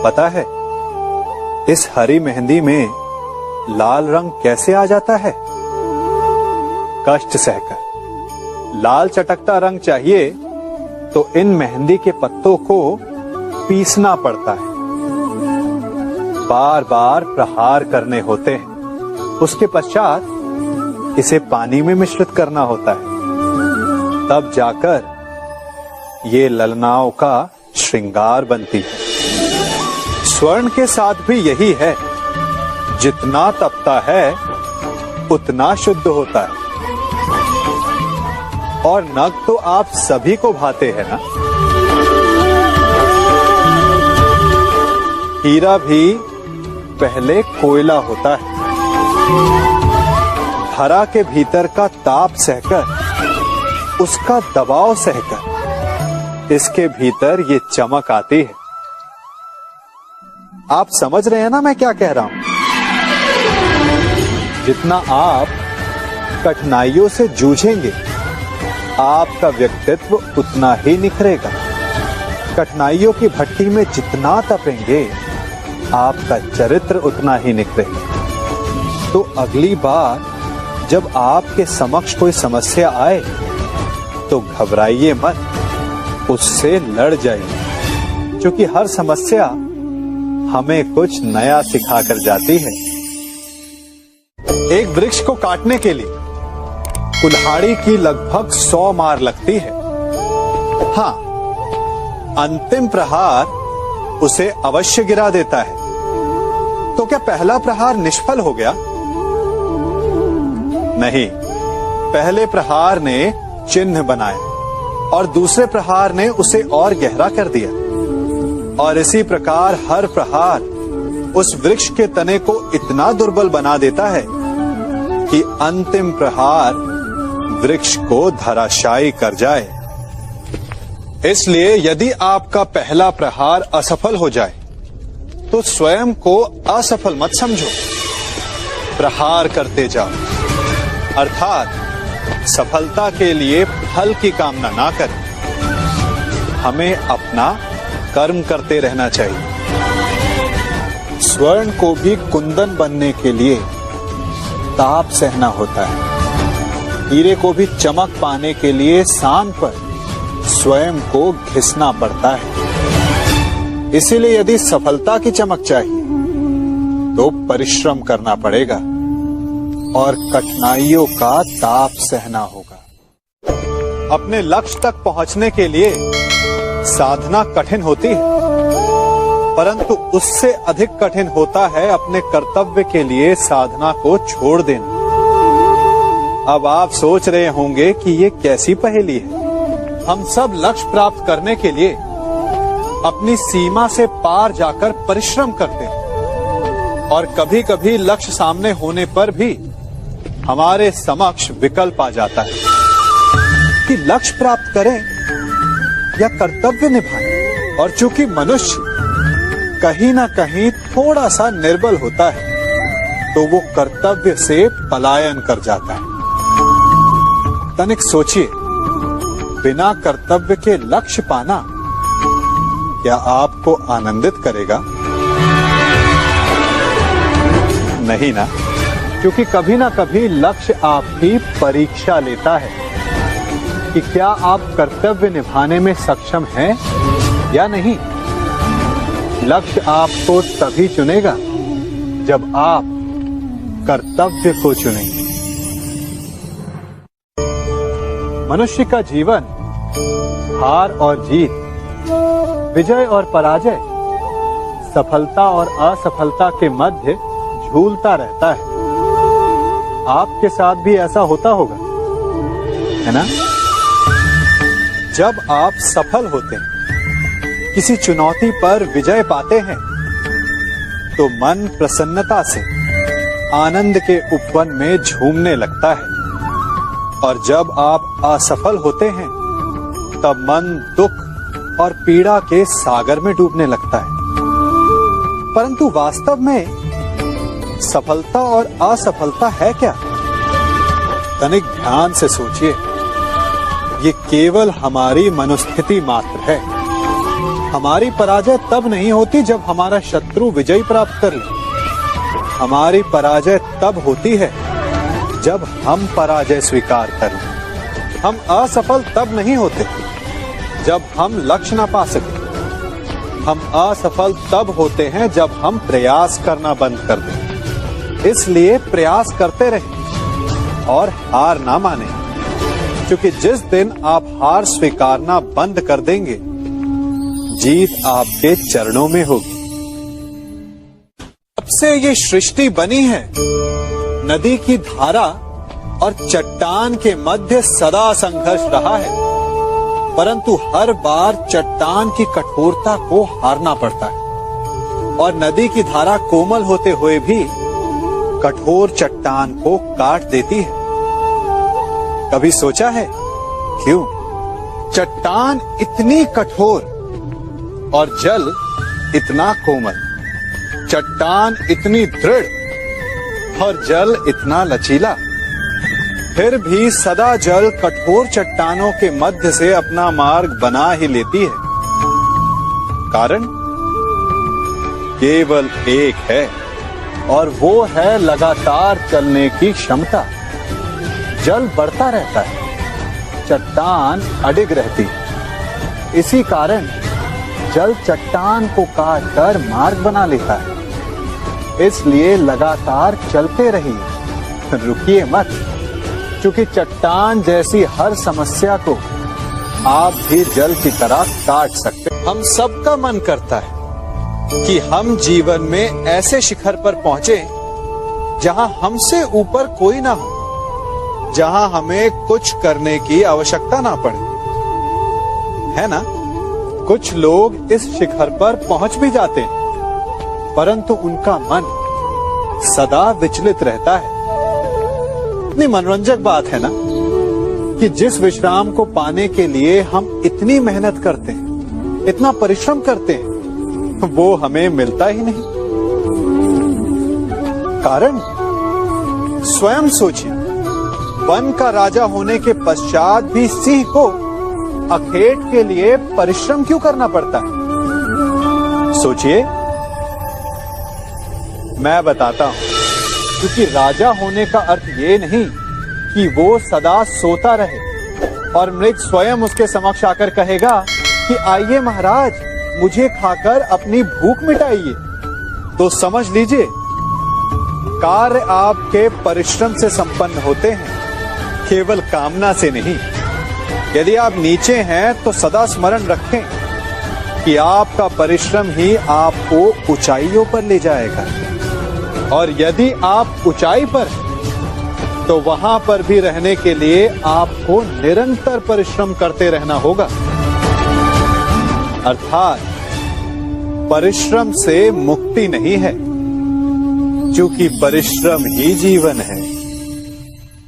पता है इस हरी मेहंदी में लाल रंग कैसे आ जाता है? कष्ट सहकर। लाल चटकता रंग चाहिए तो इन मेहंदी के पत्तों को पीसना पड़ता है, बार बार प्रहार करने होते हैं। उसके पश्चात इसे पानी में मिश्रित करना होता है, तब जाकर ये ललनाओं का श्रृंगार बनती है। स्वर्ण के साथ भी यही है, जितना तपता है उतना शुद्ध होता है। और नग तो आप सभी को भाते हैं ना। हीरा भी पहले कोयला होता है, धरा के भीतर का ताप सहकर, उसका दबाव सहकर इसके भीतर ये चमक आती है। आप समझ रहे हैं ना मैं क्या कह रहा हूं? जितना आप कठिनाइयों से जूझेंगे, आपका व्यक्तित्व उतना ही निखरेगा। कठिनाइयों की भट्टी में जितना तपेंगे, आपका चरित्र उतना ही निखरेगा। तो अगली बार जब आपके समक्ष कोई समस्या आए तो घबराइए मत, उससे लड़ जाइए, क्योंकि हर समस्या हमें कुछ नया सिखा कर जाती है। एक वृक्ष को काटने के लिए कुल्हाड़ी की लगभग 100 मार लगती है। हाँ, अंतिम प्रहार उसे अवश्य गिरा देता है। तो क्या पहला प्रहार निष्फल हो गया? नहीं, पहले प्रहार ने चिन्ह बनाया और दूसरे प्रहार ने उसे और गहरा कर दिया। और इसी प्रकार हर प्रहार उस वृक्ष के तने को इतना दुर्बल बना देता है कि अंतिम प्रहार वृक्ष को धराशायी कर जाए। इसलिए यदि आपका पहला प्रहार असफल हो जाए तो स्वयं को असफल मत समझो, प्रहार करते जाओ। अर्थात सफलता के लिए फल की कामना ना करें, हमें अपना कर्म करते रहना चाहिए। स्वर्ण को भी कुंदन बनने के लिए ताप सहना होता है। हीरे को भी चमक पाने के लिए सान पर स्वयं को घिसना पड़ता है। इसीलिए यदि सफलता की चमक चाहिए तो परिश्रम करना पड़ेगा और कठिनाइयों का ताप सहना होगा। अपने लक्ष्य तक पहुंचने के लिए साधना कठिन होती है, परंतु उससे अधिक कठिन होता है अपने कर्तव्य के लिए साधना को छोड़ देना। अब आप सोच रहे होंगे कि ये कैसी पहेली है। हम सब लक्ष्य प्राप्त करने के लिए अपनी सीमा से पार जाकर परिश्रम करते हैं और कभी कभी लक्ष्य सामने होने पर भी हमारे समक्ष विकल्प आ जाता है कि लक्ष्य प्राप्त करें या कर्तव्य निभाएं। और चूंकि मनुष्य कहीं ना कहीं थोड़ा सा निर्बल होता है तो वो कर्तव्य से पलायन कर जाता है। तनिक सोचिए, बिना कर्तव्य के लक्ष्य पाना क्या आपको आनंदित करेगा? नहीं ना, क्योंकि कभी ना कभी लक्ष्य आपकी परीक्षा लेता है कि क्या आप कर्तव्य निभाने में सक्षम हैं या नहीं। लक्ष्य आपको तभी चुनेगा जब आप कर्तव्य को चुनेंगे। मनुष्य का जीवन हार और जीत, विजय और पराजय, सफलता और असफलता के मध्य झूलता रहता है। आपके साथ भी ऐसा होता होगा, है ना? जब आप सफल होते हैं, किसी चुनौती पर विजय पाते हैं, तो मन प्रसन्नता से आनंद के उपवन में झूमने लगता है। और जब आप असफल होते हैं, तब मन दुख और पीड़ा के सागर में डूबने लगता है। परंतु वास्तव में सफलता और असफलता है क्या? तनिक ध्यान से सोचिए, ये केवल हमारी मनोस्थिति मात्र है। हमारी पराजय तब नहीं होती जब हमारा शत्रु विजय प्राप्त कर ले। हमारी पराजय तब होती है जब हम पराजय स्वीकार कर लें। हम असफल तब नहीं होते जब हम लक्ष्य ना पा सके। हम असफल तब होते हैं जब हम प्रयास करना बंद कर दें। इसलिए प्रयास करते रहें और हार ना माने, क्योंकि जिस दिन आप हार स्वीकारना बंद कर देंगे, जीत आपके चरणों में होगी। जब से ये सृष्टि बनी है, नदी की धारा और चट्टान के मध्य सदा संघर्ष रहा है, परंतु हर बार चट्टान की कठोरता को हारना पड़ता है और नदी की धारा कोमल होते हुए भी कठोर चट्टान को काट देती है। कभी सोचा है क्यों? चट्टान इतनी कठोर और जल इतना कोमल, चट्टान इतनी दृढ़ और जल इतना लचीला, फिर भी सदा जल कठोर चट्टानों के मध्य से अपना मार्ग बना ही लेती है। कारण केवल एक है और वो है लगातार चलने की क्षमता। जल बढ़ता रहता है, चट्टान अडिग रहती है। इसी कारण जल चट्टान को काटकर मार्ग बना लेता है। इसलिए लगातार चलते रहिए, रुकिए मत, क्योंकि चट्टान जैसी हर समस्या को आप भी जल की तरह काट सकते। हम सबका मन करता है कि हम जीवन में ऐसे शिखर पर पहुंचे जहां हमसे ऊपर कोई ना हो, जहां हमें कुछ करने की आवश्यकता ना पड़े, है ना? कुछ लोग इस शिखर पर पहुंच भी जाते हैं, परंतु उनका मन सदा विचलित रहता है। इतनी मनोरंजक बात है ना कि जिस विश्राम को पाने के लिए हम इतनी मेहनत करते हैं, इतना परिश्रम करते हैं, वो हमें मिलता ही नहीं। कारण स्वयं सोचिए, वन का राजा होने के पश्चात भी सिंह को अखेट के लिए परिश्रम क्यों करना पड़ता है? सोचिए। मैं बताता हूं, क्योंकि राजा होने का अर्थ ये नहीं कि वो सदा सोता रहे और मृग स्वयं उसके समक्ष आकर कहेगा कि आइए महाराज, मुझे खाकर अपनी भूख मिटाइए। तो समझ लीजिए, कार्य आपके परिश्रम से संपन्न होते हैं, केवल कामना से नहीं। यदि आप नीचे हैं तो सदा स्मरण रखें कि आपका परिश्रम ही आपको ऊंचाइयों पर ले जाएगा, और यदि आप ऊंचाई पर हैं तो वहां पर भी रहने के लिए आपको निरंतर परिश्रम करते रहना होगा। अर्थात परिश्रम से मुक्ति नहीं है, क्योंकि परिश्रम ही जीवन है।